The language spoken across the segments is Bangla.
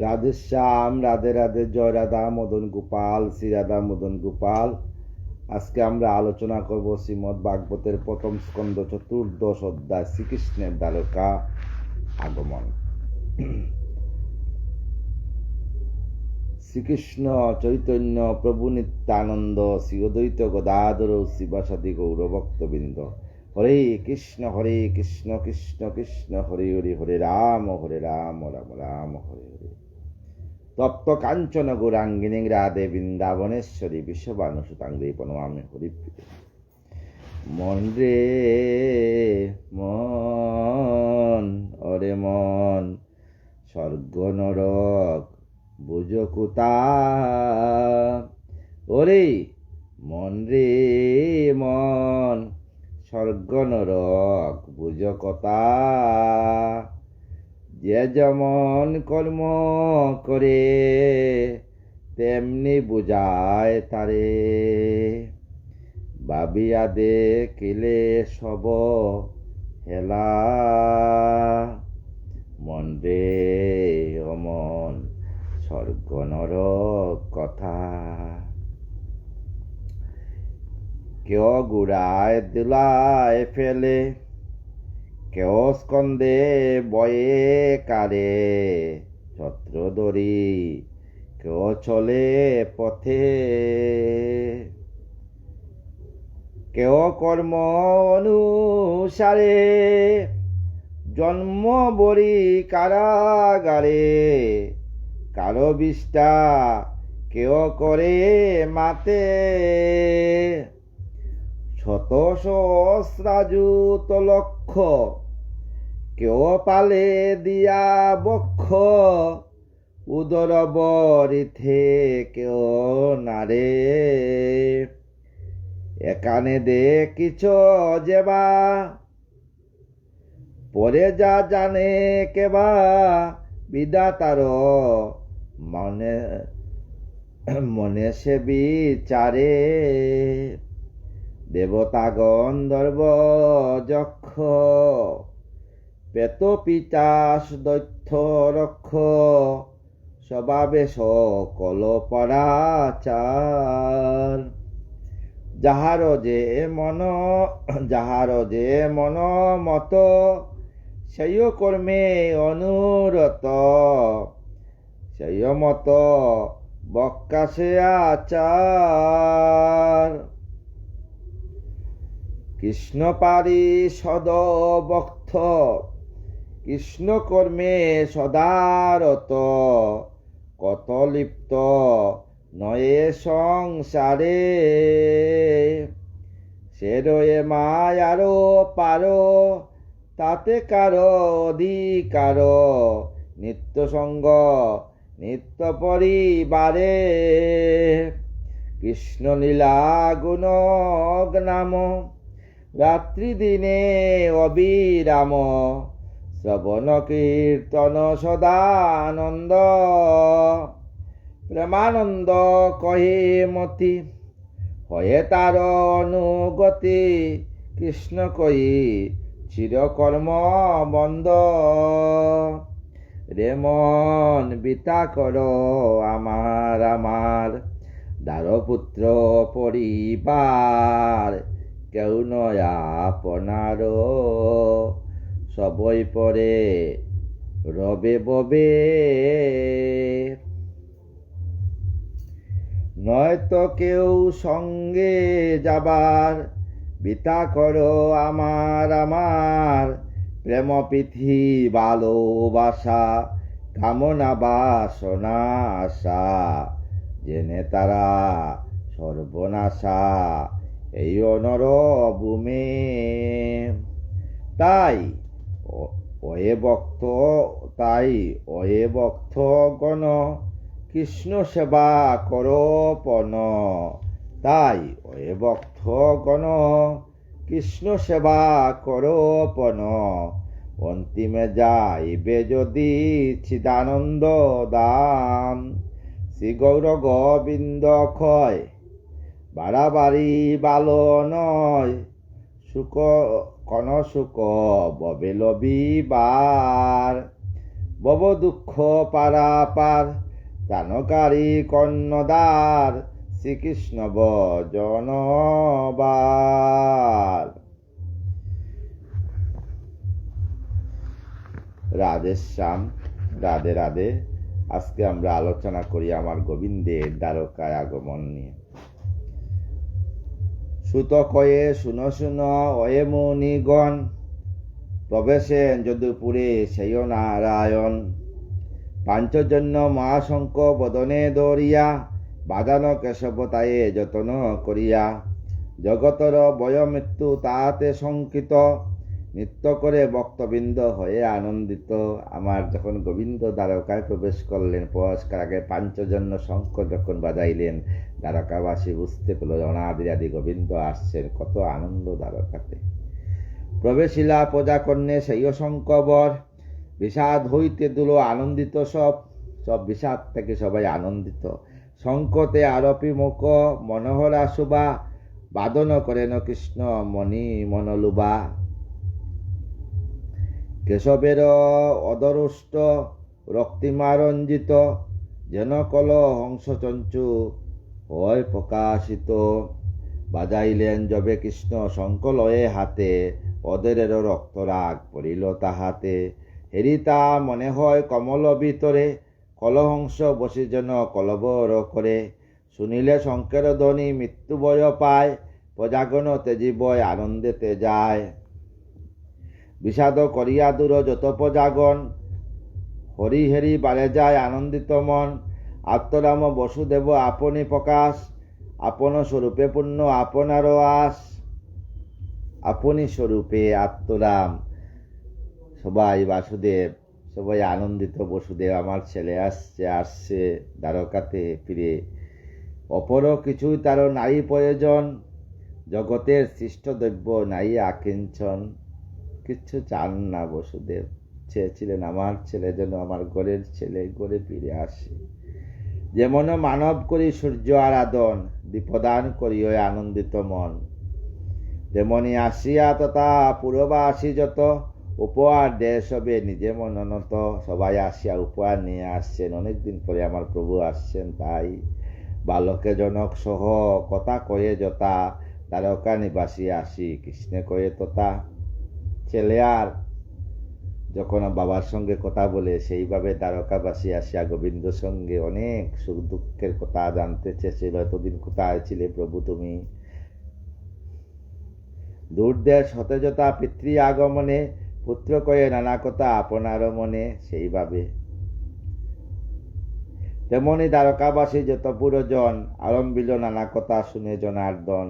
রাধেশ্যাম, রাধে রাধে, জয় রাধা মদন গোপাল, শ্রী রাধা মদন গোপাল। আজকে আমরা আলোচনা করব শ্রীমদ্ ভাগবতের প্রথম স্কন্ধ 14 অধ্যায় শ্রীকৃষ্ণের দ্বারকা আগমন। শ্রীকৃষ্ণ চৈতন্য প্রভু নিত্যানন্দ শ্রী অদ্বৈত গদাধর শিবাসাদি গৌরভক্তবৃন্দ, হরে কৃষ্ণ কৃষ্ণ কৃষ্ণ হরে হরে, হরে রাম রাম রাম হরে হরে। তপ্ত কাঞ্চন গৌরাঙ্গিনী রাধে বৃন্দাবনেশ্বরী বিশ্ববানুসুতাঙ্গে প্রণমামি হরিপ্রিয়। মন রে মন, অরে মন, স্বর্গ নরক বুঝো কোথা। ওরে মন রে মন, স্বর্গ নরক বুঝো কথা। যে যেমন কর্ম করে তেমনি বুঝায় তারে, ভাবিয়া দেখিলে সব হেলা। মন রে অমন, স্বর্গ নরক কথা। কেউ গুড়ায় দুলায় ফেলে, কেউ স্কন্ধে বয়ে কারে ছত্র ধরি, কেউ চলে পথে। কেউ কর্ম অনুসারে জন্ম বরি কারাগারে, কারো বিষ্ঠা কেউ করে মাতে। শত সহস্রাযুত লক্ষ, কেউ পালে দিয়া বক্ষ। উদর বরিথে কেউ নারে, এখানে দেখিছ যেবা, পরে যা জানে কেবা। বিধাতার মনে মনে সে বিচারে, দেবতা গন্ধর্ব যক্ষ, পেত পিতাস দৈত্য রক্ষ। স্বভাবে সকল পরাচার, যাহার যে মন মত, সেই কর্মে অনুরত। সেই মত বক্কাশে আচার, কৃষ্ণ পারি সদভক্ত, কৃষ্ণ কর্মে সদারত। কত লিপ্ত নয়ে সংসারে, সে রয়ে মায়ার পারো, তাতে কারো অধিকার। নিত্য সঙ্গ নিত্য পরিবারে, কৃষ্ণ লীলা গুণ নাম, রাত্রি দিনে অবিরাম। শ্রবণ কীর্তন সদানন্দ, প্রেমানন্দ কহে মতি, হয়ে তার অনুগতি। কৃষ্ণ কই চিরকর্ম বন্ধ, রে মন বিতা কর আমার। দারপুত্র পরিবার, কেউ নয় আপনার। সবই পরে রবে ববে, নয়তো কেউ সঙ্গে যাবার। বিতা করো আমার, প্রেম প্রীতি ভালোবাসা, কামনা বাসনা আশা। জেনে তারা সর্বনাশা, এই অনর ভূমে। তাই অয়ে ভক্ত গণ, কৃষ্ণ সেবা করো পন। তাই অয়ে ভক্ত গণ, কৃষ্ণ সেবা করো পন। অন্তিমে যাইবে যদি চিদানন্দ দাম। শ্রী গৌর গোবিন্দ কয়, বাড়াবাড়ি ভালো নয়। সুখ কন সুখ ববে লবিবার, বব দুঃখ পারাপার, ত্রাণকারী কর্ণদার, শ্রীকৃষ্ণ ভজনবার। রাধেশ্যাম, রাধে রাধে। আজকে আমরা আলোচনা করি আমার গোবিন্দের দ্বারকায় আগমন নিয়ে। সুত কয়ে শুনো শুনো অয়ে মুনিগণ, প্রবেশেন যদুপুরে সেই নারায়ণ। পাঞ্চজন্য মহাশঙ্ক বদনে দরিয়া, বাদান কেশবতায়ে যতন করিয়া। জগতর বয় মৃত্যু তাহাতে শঙ্কিত, নৃত্য করে ভক্তবৃন্দ হয়ে আনন্দিত। আমার যখন গোবিন্দ দ্বারকায় প্রবেশ করলেন, পুরস্কার আগে পাঞ্চজন্য শঙ্খ যখন বাজাইলেন, দ্বারকাবাসী বুঝতে পেল অনাদিরাদি গোবিন্দ আসছেন। কত আনন্দ দ্বারকাতে। প্রবেশিলা প্রজা কন্যে সেই শঙ্কবর, বিষাদ হইতে দুলো আনন্দিত সব। সব বিষাদ থেকে সবাই আনন্দিত। শঙ্কতে আরপি মুখ মনোহরা শোভা, বাদন করেন কৃষ্ণ মণি মনলুবা। কেশবের অদরুষ্ট রক্তিমারঞ্জিত, যেন কল হংসচঞ্চু হয় প্রকাশিত। বাজাইলেন যবে কৃষ্ণ শঙ্কলয়ে হাতে, অদেরের রক্তরাগ পড়িল তাহাতে। হেরিতা মনে হয় কমল ভিতরে, কলহংস বসি যেন কলবর করে। শুনিলে শঙ্কের ধ্বনি মৃত্যু ভয় পায়, প্রজাগণ তেজিবয় আনন্দেতে যায়। বিষাদ করিয়া দূর যত প্রজাগণ, হরি হেরি বাড়ে যায় আনন্দিত মন। আত্মরাম বসুদেব আপনি প্রকাশ, আপন স্বরূপে পূর্ণ আপনারও আস। আপনি স্বরূপে আত্মরাম, সবাই বাসুদেব, সবাই আনন্দিত। বসুদেব আমার ছেলে আসছে, আসছে দ্বারকাতে ফিরে। অপর কিছুই তার নাই প্রয়োজন, জগতের সৃষ্ট দ্রব্য নাই আকিঞ্চন। কিচ্ছু চান না বসুদেব, চেয়েছিলেন আমার ছেলে যেন আমার ঘরের ছেলে ঘরে ফিরে আসে। যেমন মানব করি সূর্য আরাধন, দীপদান করি ওই আনন্দিত মন। তেমনি আসিয়া তথা পুরবাসী যত, উপহার দেয় সবে নিজে মনোনত। সবাই আসিয়া উপহার নিয়ে আসছেন, অনেকদিন পরে আমার প্রভু আসছেন। তাই বালকে জনক সহ কথা কয়ে যথা, দ্বারকা নিবাসী আসি কৃষ্ণে কয়ে তথা। ছেলে আর যখন বাবার সঙ্গে কথা বলে, সেইভাবে দ্বারকাবাসী আসিয়া গোবিন্দ সঙ্গে অনেক সুখ দুঃখের কথা জানতে চেয়েছিল। এতদিন কোথায় ছিলে প্রভু তুমি? দূরদেশ সতেজতা পিতৃ আগমনে, পুত্র কয়ে নানা কথা আপনার মনে। সেইভাবে তেমনি দ্বারকাবাসী যত পুরজন, আরম্ভিল নানা কথা শুনে জনার্দন।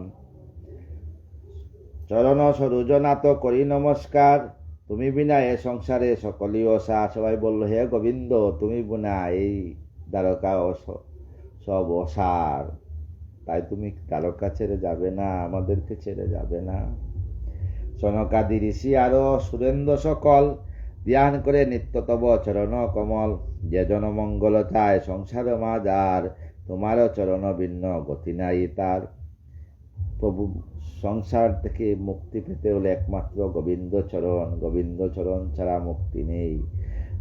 চরণ সরুজনাত করি নমস্কার, তুমি বিনা এ সংসারে সকলই অসা। সবাই বলল হে গোবিন্দ, তুমি বিনা এই দ্বারকা সব অসার, তাই তুমি দ্বারকা ছেড়ে যাবে না, আমাদেরকে ছেড়ে যাবে না। সনকাদি ঋষি আরো সুরেন্দ্র সকল, ধ্যান করে নিত্য তব চরণ কমল। যে জন মঙ্গল চায় সংসার মাজার, তোমারও চরণ ভিন্ন গতি নাই তার। প্রভু সংসার থেকে মুক্তি পেতে হলে একমাত্র গোবিন্দ চরণ, গোবিন্দ চরণ ছাড়া মুক্তি নেই।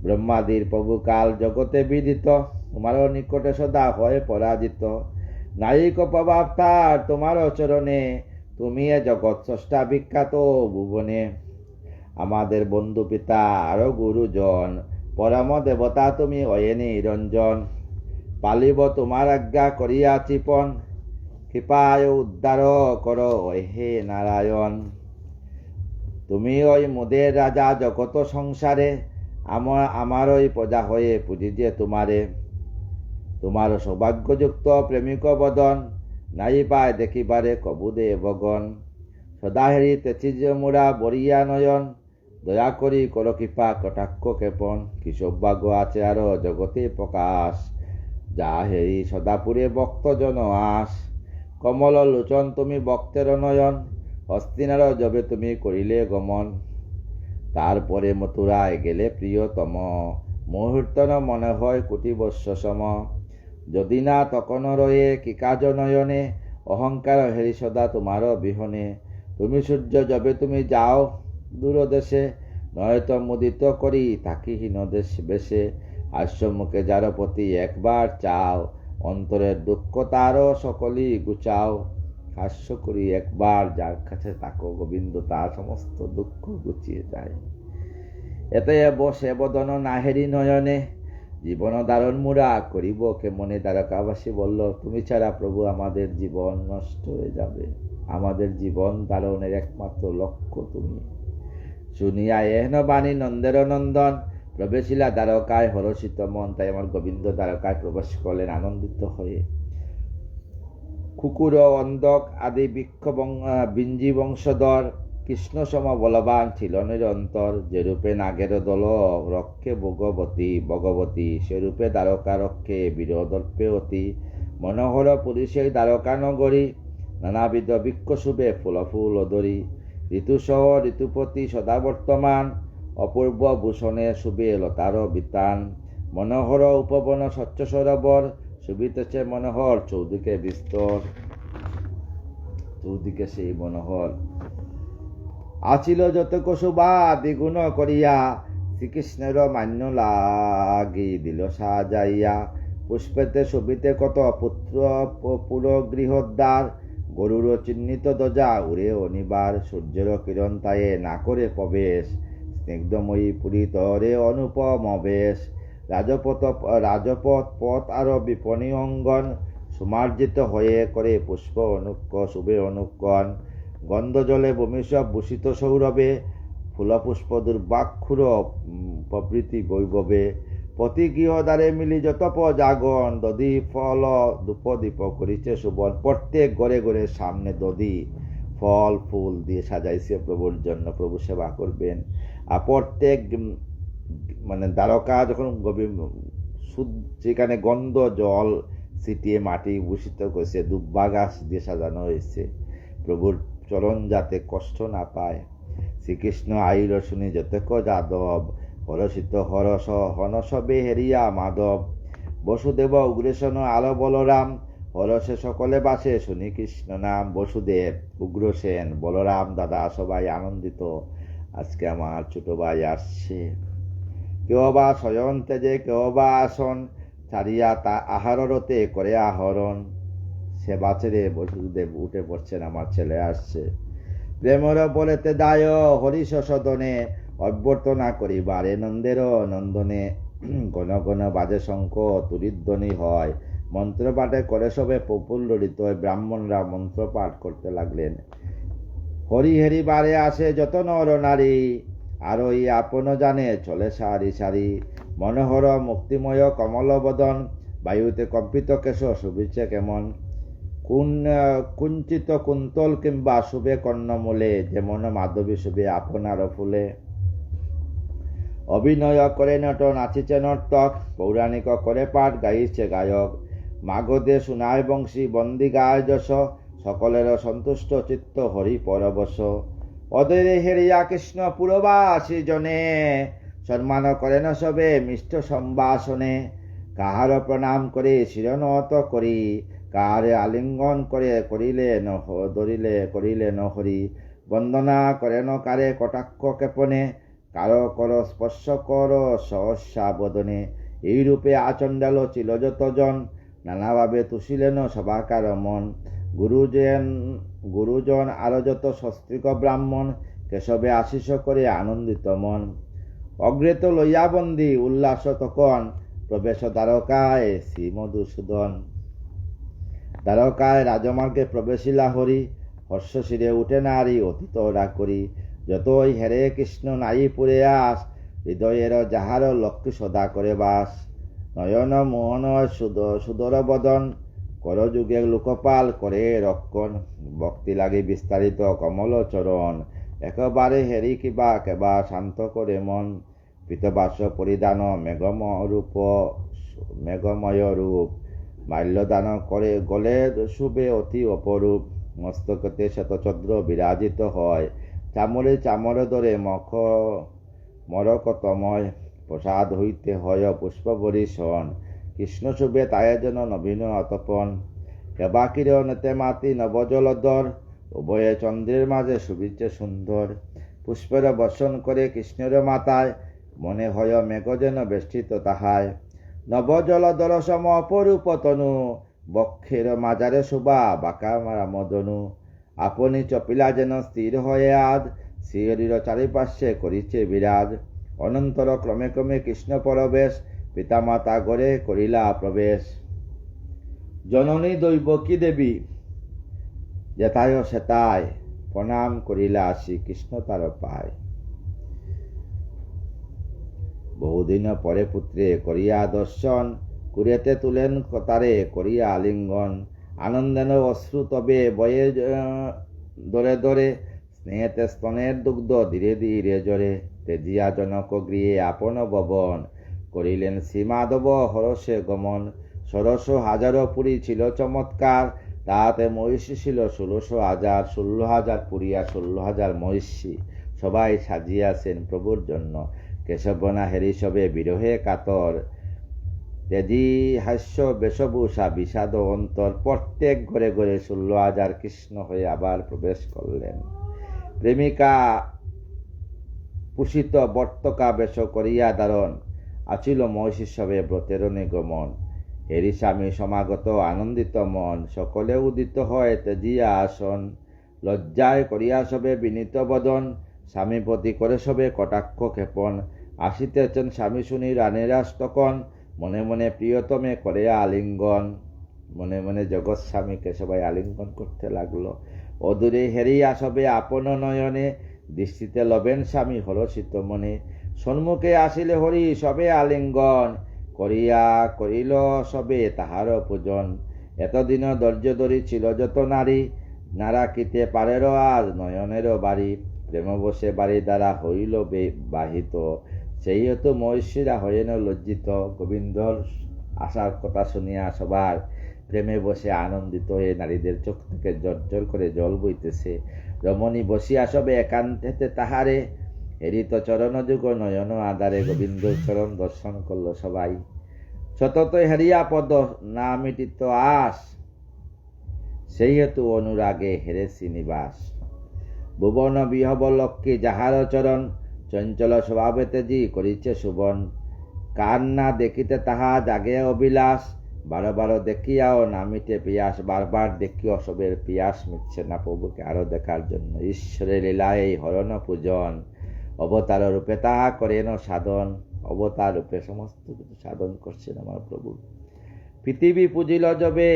ব্রহ্মাদির প্রভু কাল জগতে বিদিত, তোমারও নিকটে সদা হয় পরাজিত। নায়িক প্রভাব তার তোমারও চরণে, তুমি এ জগৎ স্রষ্টা বিখ্যাত ভুবনে। আমাদের বন্ধু পিতা আরো গুরুজন, পরম দেবতা তুমি অয়ে নিরঞ্জন। পালিব তোমার আজ্ঞা করিয়া চিপন, কৃপায় উদ্ধার করো হে নারায়ণ। তুমি ওই মোদের রাজা জগত সংসারে, আমার ওই প্রজা হয়ে পুজি যে তোমারে। তোমার সৌভাগ্যযুক্ত প্রেমিক বদন, নাই পায় দেখিবারে কবুদে ভগন। সদাহেরি তেচি যে মোরা বরিয়া নয়ন, দয়া করি কর কৃপা কটাক্ষ কেপন। কি সৌভাগ্য আছে আরো জগতে প্রকাশ, যা হেরি সদাপুরে ভক্তজন আস। কমল লোচন তুমি ভক্তের নয়ন, হস্তিনার যবে তুমি করিলে গমন। তারপরে মথুরায় গেলে প্রিয়তম, মুহূর্তন মনে হয় কোটি বর্ষ সম। যদি না তখন রয়ে কি কাজ নয়নে, অহংকার হেরি সদা তোমার বিহনে। তুমি সূর্য যবে তুমি যাও দূরদেশে, নয়তো মুদিত করি থাকি হীনদেশ বেশে, হাস্যমুখে যার প্রতি একবার চাও, অন্তরের দুঃখ তারও সকলই গুচাও। হাস্য করি একবার যার কাছে থাকো গোবিন্দ, তার সমস্ত দুঃখ গুছিয়ে যায়। এতে বসে বদন নাহেরি নয়নে, জীবন দারণ মুরা করিব কেমনে। দ্বারকাবাসী বলল, তুমি ছাড়া প্রভু আমাদের জীবন নষ্ট হয়ে যাবে, আমাদের জীবন ধারণের একমাত্র লক্ষ্য তুমি। শুনিয়া এহেন বাণী নন্দের নন্দন, প্রবেশিলা দ্বারকায় হরষিত মন। তাই আমার গোবিন্দ দ্বারকায় প্রবেশ করলেন আনন্দিত হয়ে। কুকুর অন্ধক আদি বৃক্ষ বিঞ্জি বংশধর, কৃষ্ণ সম বলবান ছিল নিরন্তর। যেরূপে নাগের দল রক্ষে ভগবতী, সেরূপে দ্বারকা রক্ষে বীরদর্পে অতি। মনোহর পুরুষের দ্বারকা নগরী, নানাবিধ বৃক্ষ শুভে ফুল অদরি। ঋতুসহ ঋতুপতি সদা বর্তমান, অপূর্ব ভূষণে শুভে লতার বিতান। মনোহর উপবন স্বচ্ছ সরোবর, শুভিতেছে মনোহর চৌদিকে বিস্তর। চৌদিকে সেই মনোহর আছিল যতক শোভা দ্বিগুণ করিয়া, শ্রীকৃষ্ণের মান্য লাগি দিল সাজাইয়া। পুষ্পেতে শোভিতে কত পুত্র পুরো গৃহদ্বার, গরুর চিহ্নিত ধ্বজা উড়ে অনিবার। সূর্যের কিরণ তায়ে না করে প্রবেশ, স্নিগ্ধময়ী পুরী তরে অনুপম বেশ। রাজপথ পথ আরো বিপণী অঙ্গন, সুমার্জিত হয়ে করে পুষ্প অনুক্ষ শুভে অনুক্ষণ। গন্ধ জলে ভূমিসব ভূষিত সৌরভে, ফুলপুষ্প দুর্বাক্ষুর প্রভৃতি বৈভবে। প্রতি গৃহদ্বারে মিলি যতপ জাগন, দধি ফল ধূপদীপ করিছে শোভন। প্রত্যেক ঘরে ঘরে সামনে দধি ফল ফুল দিয়ে সাজাইছে প্রভুর জন্য, প্রভু সেবা করবেন। আর প্রত্যেক দ্বারকা যখন সেখানে গন্ধ জল ছিটিয়ে মাটি ভূষিত করেছে, দুব্বা গাছ দিয়ে সাজানো হয়েছে, প্রভুর চরণ যাতে কষ্ট না পায়। শ্রীকৃষ্ণ আইল শুনি যতক যাদব, হরষিত হরস হনসবে হেরিয়া মাধব। বসুদেব উগ্রেশন আলো বলরাম, হরসে সকলে বাসে শুনি কৃষ্ণ নাম। বসুদেব, উগ্রসেন, বলরাম দাদা সবাই আনন্দিত, আজকে আমার ছোট ভাই আসছে। কেউ বা শয়ন তেজে, কেউ বা আসন ছাড়িয়া তা আহাররতে করে আহরণ। সেবা ছেড়ে বসুদেব উঠে পড়ছেন, আমার ছেলে আসছে। প্রেমর বলেতে দায় হরিশ সদনে, অভ্যর্থনা করিবারে নন্দের নন্দনে। গণ গণ বাজে শঙ্খ তুরিধ্বনি হয়, মন্ত্রপাঠে করে সবে প্রফুল্লিত। ব্রাহ্মণরা মন্ত্রপাঠ করতে লাগলেন। হরি হেরি বারে আসে যত নর নারী, আরো এই আপন জানে চলে সারি সারি। মনোহর মুক্তিময় কমল বদন, বায়ুতে কম্পিত কেশ শুভিছে কেমন। কুঞ্চিত কুন্তল কিংবা শুভে কর্ণমূলে, যেমন মাধবী শুভে আপনার ফুলে। অভিনয় করে নট নাচিছে নর্তক, পৌরাণিক করে পাঠ গাইছে গায়ক। মাগধে শোনায় বংশী বন্দি গায় যশ, সকলের সন্তুষ্ট চিত্ত হরি পরবশ। অদরে হেরিয়া কৃষ্ণ পুরবাসী জনে, সম্মান করেন সবে মিষ্ট সম্ভাষণে। কাহার প্রণাম করে শিরনত করি, কাহারে আলিঙ্গন করে করিলে নহরি। বন্দনা করেন কারে কটাক্ষ ক্ষেপণে, কারো কর স্পর্শ কর সহস্যা বদনে। এইরূপে আচণ্ডাল ছিল যতজন, নানাভাবে তুষিলেন সবাকার মন। গুরুজন আরো যত সস্ত্রিক ব্রাহ্মণ, কেশবে আশিস করে আনন্দিত মন। অগ্রেত লইয়া বন্দী উল্লাস তখন, প্রবেশ দ্বারকায় শ্রী মধুসূদন। দ্বারকায় রাজমার্গে প্রবেশিলা হরি, হর্ষ শিরে উঠে নারী অতীত করি। যতই হেরে কৃষ্ণ নাই পুরে আস, হৃদয়ের যাহার লক্ষ্মী সদা করে বাস। নয়ন মোহন সুদর বদন, করযুগে লোকপাল করে রক্ষণ। ভক্তি লাগে বিস্তারিত কমল চরণ, একেবারে হেরি কিবা কেবা শান্ত করে মন। পীতবাস পরিধান মেঘময় রূপ, মাল্যদান করে গলে শুভে অতি অপরূপ। মস্তকতে শতচন্দ্র বিরাজিত হয়, চামরে চামর ধরে মরকতময়। প্রসাদ হইতে হয় পুষ্প বরিশন, কৃষ্ণ শুভে তায়ে যেন নবীন অতপন। কেবা কিরণেতে মাতি নবজলধর, উভয়ে চন্দ্রের মাঝে শুভিছে সুন্দর। পুষ্পের বর্ষণ করে কৃষ্ণের মাথায়, মনে হয় মেঘ যেন বেষ্টিত তাহায়। নবজলদল সম অপরূপ তনু, বক্ষের মাজারে শোভা বাঁকা মারা মদনু। আপনি চপিলা যেন স্থির হয়ে আজ, শ্রীহরির চারিপার্শ্বে করিছে বিরাজ। অনন্তর ক্রমে ক্রমে কৃষ্ণ পরবেশ, পিতামাতা গড়ে করিলা প্রবেশ। জননী দৈবকী দেবী, যেথায় সেতায়, প্রণাম করিলা শ্রীকৃষ্ণ তার পায়। বহুদিন পরে পুত্রে করিয়া দর্শন, কুরেতে তুলেন তারে করিয়া আলিঙ্গন। আনন্দেন অশ্রু তবে বয়ে দরে দরে, স্নেহেতে স্তনের দুগ্ধ ধীরে ধীরে জরে। তেজিয়া জনক গৃহে আপন ভবন, করিলেন শ্রীমাধব হরষে গমন। 16,000 পুরী ছিল চমৎকার, তাহাতে মহিষী ছিল 16,000। 16,000 পুরিয়া 16,000 মহিষী, সবাই সাজিয়াছেন প্রভুর জন্য। কেশবনা হেরি সবে বিরহে কাতর, তেজি হাস্য বেশভূষা বিষাদ অন্তর। প্রত্যেক ঘরে ঘরে 16,000 কৃষ্ণ হয়ে আবার প্রবেশ করলেন। প্রেমিকা পুষিত বর্তকা বেশ করিয়া ধারণ, আছিল মহিষী সবে ব্রতের নিগমন। হেরি স্বামী সমাগত আনন্দিত মন, সকলে উদিত হয় তেজিয়া আসন। লজ্জায় করিয়া সবে বিনীত বদন, স্বামী প্রতি করে সবে কটাক্ষ ক্ষেপণ। আসিতেছেন স্বামী শুনি রানীরা তখন, মনে মনে প্রিয়তমে করে আলিঙ্গন। মনে মনে জগৎ স্বামীকে সবাই আলিঙ্গন করতে লাগলো। অদূরে হেরিয়া সবে আপন নয়নে, দৃষ্টিতে লবেন স্বামী হরষিত মনে। সম্মুখে আসিলে হরি সবে আলিঙ্গন, করিয়া করিল সবে তাহার পূজন। এতদিন ধৈর্য ধরি ছিল যত নারী, না রাখিতে পারের আজ নয়নের বাড়ি। প্রেম বসে বাড়ি দ্বারা হইল বাহিত, সেই হেতু মহিষীরা হয়েন লজ্জিত। গোবিন্দর আসার কথা শুনিয়া সবার প্রেমে বসে আনন্দিত হয়ে নারীদের চোখ থেকে জর্জর করে জল বইতেছে। রমণী বসিয়া সবে একান্তেতে তাহারে, এরিত চরণ যুগ নয়ন আধারে। গোবিন্দর চরণ দর্শন করল সবাই, সতত হেরিয়া পদ না মিটিত আস, সেই হেতু অনুরাগে হেরেছি নিবাস। ভুবন বিহব লক্ষ্মী যাহার চরণ, চঞ্চল স্বভাবে তেজি করিছে সুবন। কার না দেখিতে তাহা জাগে অবিলাস, বারো বারো দেখিয়াও না মিটে পিয়াস। বারবার দেখিও সবের পিয়াস মিটছে না প্রভুকে আরো দেখার জন্য। ঈশ্বরের লীলায় এই হরণ পূজন, অবতার রূপে তাহা করেন সাধন। অবতার রূপে সমস্ত কিছু সাধন করছেন আমার প্রভু। পৃথিবী পুজিল যবে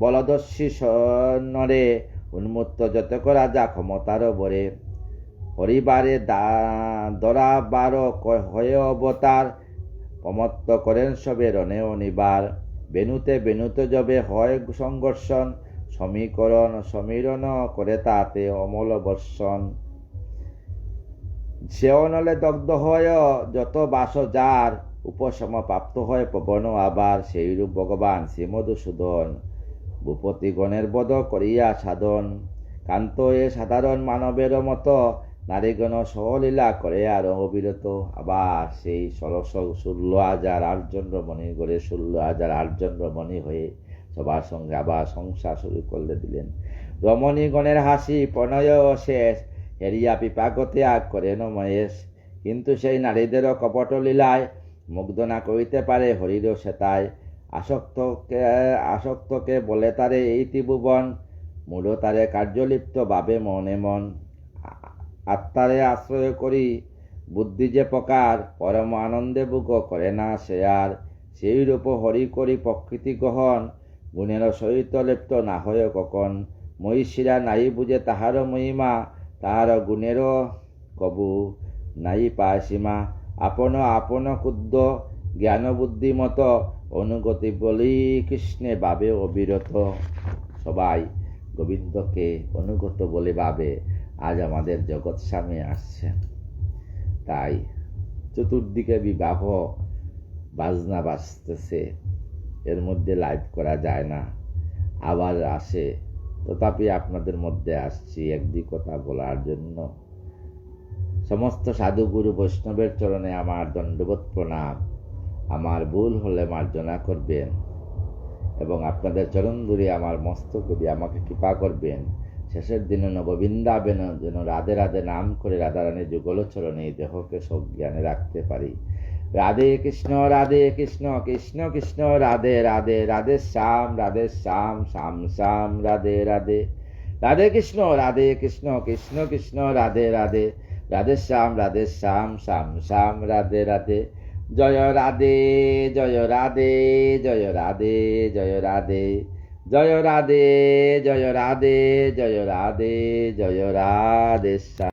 বলদস্যী নরে, উন্মুক্ত যতক রাজা ক্ষমতার বরে। হরিবারে দরা বারো হয়ে অবতার, প্রমত্ত করেন সবে রণে অনিবার। বেনুতে বেনুতে যবে হয় সংঘর্ষণ, সমীকরণ সমীরণ করে তাতে অমল বর্ষণ। সেও নলে দগ্ধ হয় যত বাস যার, উপশম প্রাপ্ত হয় পবন আবার। সেইরূপ ভগবান শ্রী মধুসূদন, ভূপতিগণের বধ করিয়া সাধন। কান্ত এ সাধারণ মানবের মতো, নারীগণ সহলীলা করে আর অবিরত। আবার সেই 16,000 আটজন রমণী গড়ে 16,000 আটজন রমণী হয়ে সবার সঙ্গে আবার সংসার শুরু করলে দিলেন। রমণীগণের হাসি প্রণয় শেষ, হেরিয়া পিপাক ত্যাগ করেন মহেশ। কিন্তু সেই নারীদেরও কপট লীলায়, মুগ্ধ না করিতে পারে হরির সেতায়। আসক্তকে বলে তারে এই ত্রিভুবন, মূল তারে কার্যলিপ্ত ভাবে মনে মন। আত্মারে আশ্রয় করি বুদ্ধি যে প্রকার, পরম আনন্দে বুক করে না সে আর। সেই রূপ হরি করি প্রকৃতি গ্রহণ, গুণের সহিত লিপ্ত না হয় কখন। মহিষীরা নাই বুঝে তাহার মহিমা, তাহার গুণেরও কবু নাই পায় সীমা। আপন আপন ক্ষুদ্র জ্ঞান বুদ্ধিমত, অনুগতি বলি কৃষ্ণে ভাবে অবিরত। সবাই গোবিন্দকে অনুগত বলে ভাবে আজ আমাদের জগৎ স্বামী আসছেন। তাই চতুর্দিকে বিবাহ বাজনা বাজতেছে, এর মধ্যে লাইভ করা যায় না, আবার আসে। তথাপি আপনাদের মধ্যে আসছি একদি কথা বলার জন্য। সমস্ত সাধু গুরু বৈষ্ণবের চরণে আমার দণ্ডবোধ প্রণাম। আমার ভুল হলে মার্জনা করবেন এবং আপনাদের চরণ ধরে আমার মস্তক দিয়ে আমাকে কৃপা করবেন। শেষের দিনে নববৃন্দাবন যেন রাধে রাধে নাম করে রাধারানীর যুগল চরণে এই দেহকে সজ্ঞানে রাখতে পারি। রাধে কৃষ্ণ কৃষ্ণ কৃষ্ণ রাধে রাধে, রাধে শ্যাম শ্যাম শ্যাম রাধে রাধে। রাধে কৃষ্ণ কৃষ্ণ কৃষ্ণ রাধে রাধে, রাধে শ্যাম শ্যাম শ্যাম রাধে রাধে। জয় রাধে জয় রাধে জয় রাধে জয় রাধে, জয় রাধে জয় রাধে জয় রাধে জয় রাধে শ্যাম।